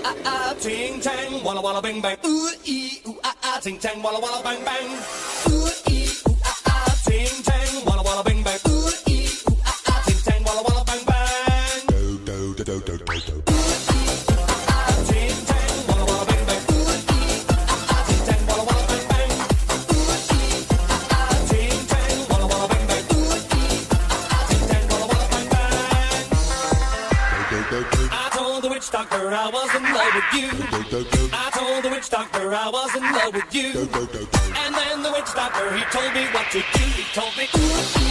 ah ah, ting tang, walla walla bang bang. Ooh ee ooh ah ah, ting tang, walla walla bang bang. Ooh ee ooh ah ah, ting tang, walla walla bang bang. Ooh ee ooh ah ah, ting tang, walla walla bang bang. Do do do do do do do. Doctor, I was in love with you. I told the witch doctor I was in love with you. And then the witch doctor, he told me what to do. He told me, ooh,